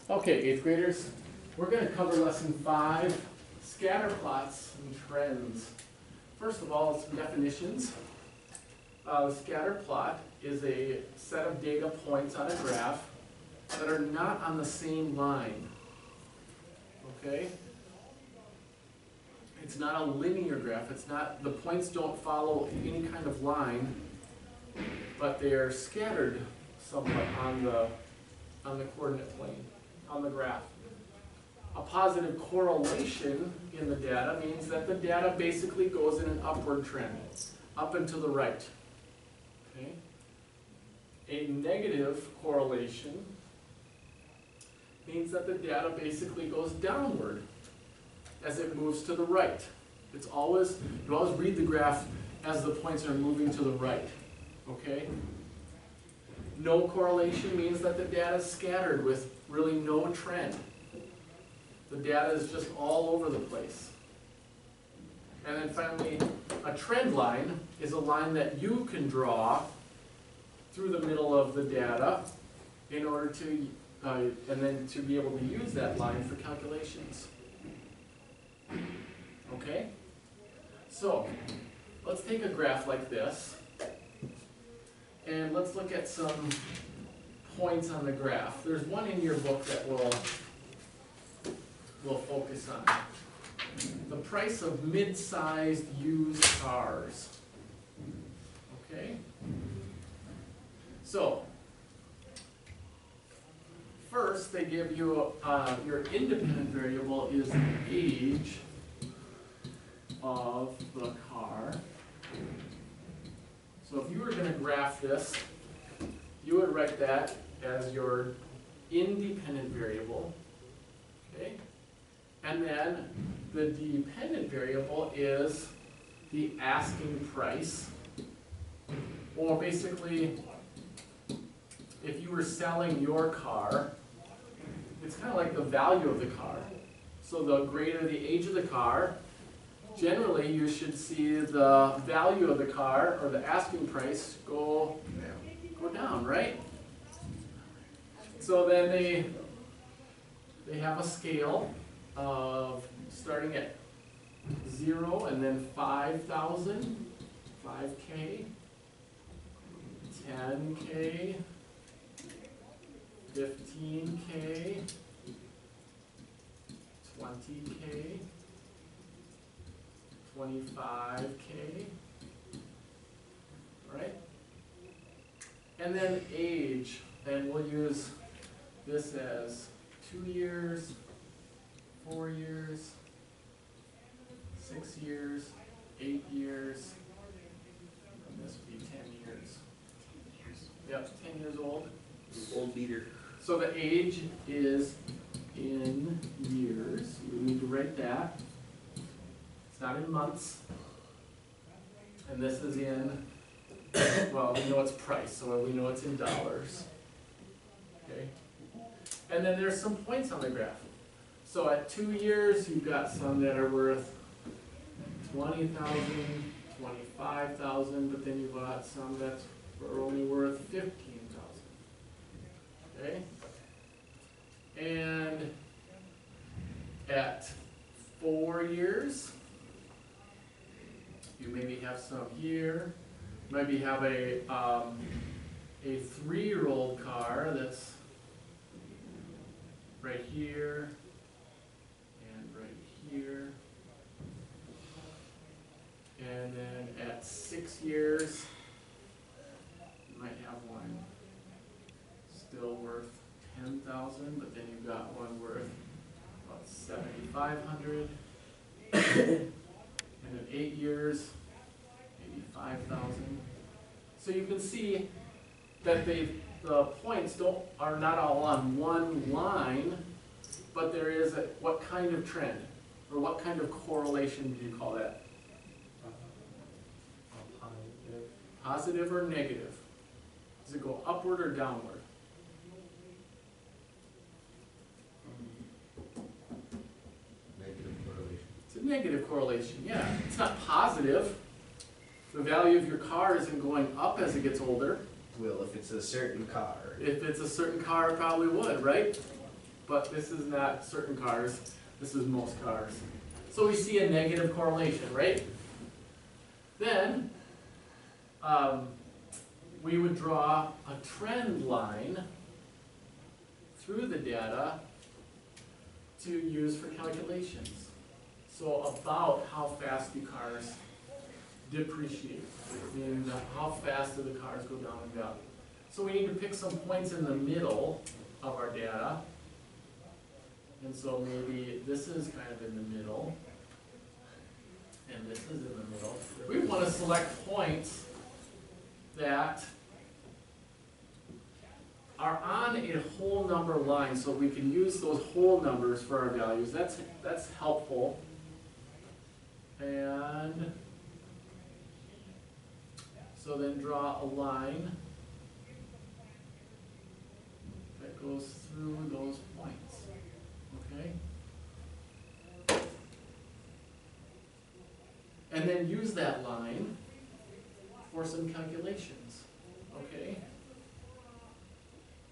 Okay, 8th graders, we're going to cover lesson 5, Scatterplots and trends. First of all, some definitions. A scatterplot is a set of data points on a graph that are not on the same line. Okay? It's not a linear graph. It's not, the points don't follow any kind of line, but they are scattered somewhat on the coordinate plane, on the graph. A positive correlation in the data means that the data basically goes in an upward trend, up and to the right. Okay? A negative correlation means that the data basically goes downward as it moves to the right. It's always, you always read the graph as the points are moving to the right. Okay? No correlation means that the data is scattered with really no trend. The data is just all over the place. And then finally, a trend line is a line that you can draw through the middle of the data in order to, and then to be able to use that line for calculations. Okay? So, let's take a graph like this. And let's look at some points on the graph. There's one in your book that we'll focus on. The price of mid-sized used cars. Okay? So, first they give you, your independent variable is the age of the car. So if you were going to graph this, you would write that as your independent variable, okay? And then the dependent variable is the asking price, or basically, if you were selling your car, it's kind of like the value of the car. So the greater the age of the car, generally, you should see the value of the car, or the asking price, go down, right? So then they have a scale of starting at 0 and then 5,000, 5K, 10K, 15K, 20K, 25K, right? And then age, and we'll use this as 2 years, 4 years, 6 years, 8 years, and this would be 10 years. Yep, 10 years old. Old beater. So the age is in years. You need to write that. It's not in months. And this is in, well, we know it's price, so we know it's in dollars. Okay? And then there's some points on the graph. So at 2 years, you've got some that are worth 20,000, 25,000, but then you've got some that are only worth 15,000. Okay? And at 4 years, you maybe have some here. Maybe have a 3-year-old car that's right here and right here. And then at 6 years, you might have one still worth 10,000, but then you've got one worth about 7,500. And in 8 years, maybe 5,000. So you can see that the points are not all on one line, but there is what kind of trend, or what kind of correlation do you call that? Positive or negative? Does it go upward or downward? Negative correlation. It's a negative correlation, yeah. It's not positive. The value of your car isn't going up as it gets older. Well, if it's a certain car. If it's a certain car, it probably would, right? but this is not certain cars, this is most cars. So we see a negative correlation, right? Then, we would draw a trend line through the data to use for calculations. So about how fast do cars depreciate, meaning how fast do the cars go down in value. So we need to pick some points in the middle of our data. And so maybe this is kind of in the middle, and this is in the middle. We want to select points that are on a whole number line, so we can use those whole numbers for our values. That's helpful. And so then draw a line that goes through those points, okay? And then use that line for some calculations, okay?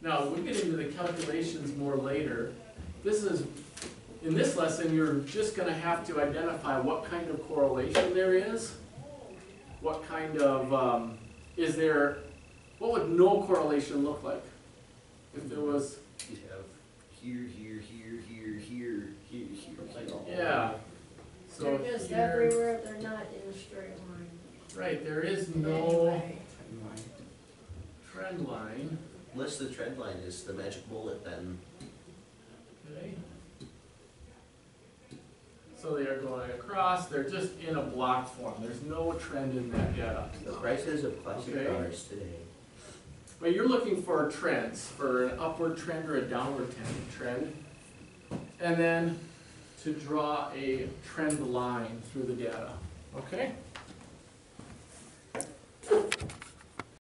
Now, we'll get into the calculations more later. In this lesson, you're just going to have to identify what kind of correlation there is. What kind of, what would no correlation look like? If there was... You'd have here, here, here, here, here, here, here. Yeah. So They're just here, everywhere, they're not in a straight line. right, there is no Anyway. trend line. Unless the trend line is the magic bullet, then Okay. So they are going across, they're just in a block form. There's no trend in that data. the prices of classic Okay. cars today. But you're looking for trends, for an upward trend or a downward trend. And then to draw a trend line through the data, okay?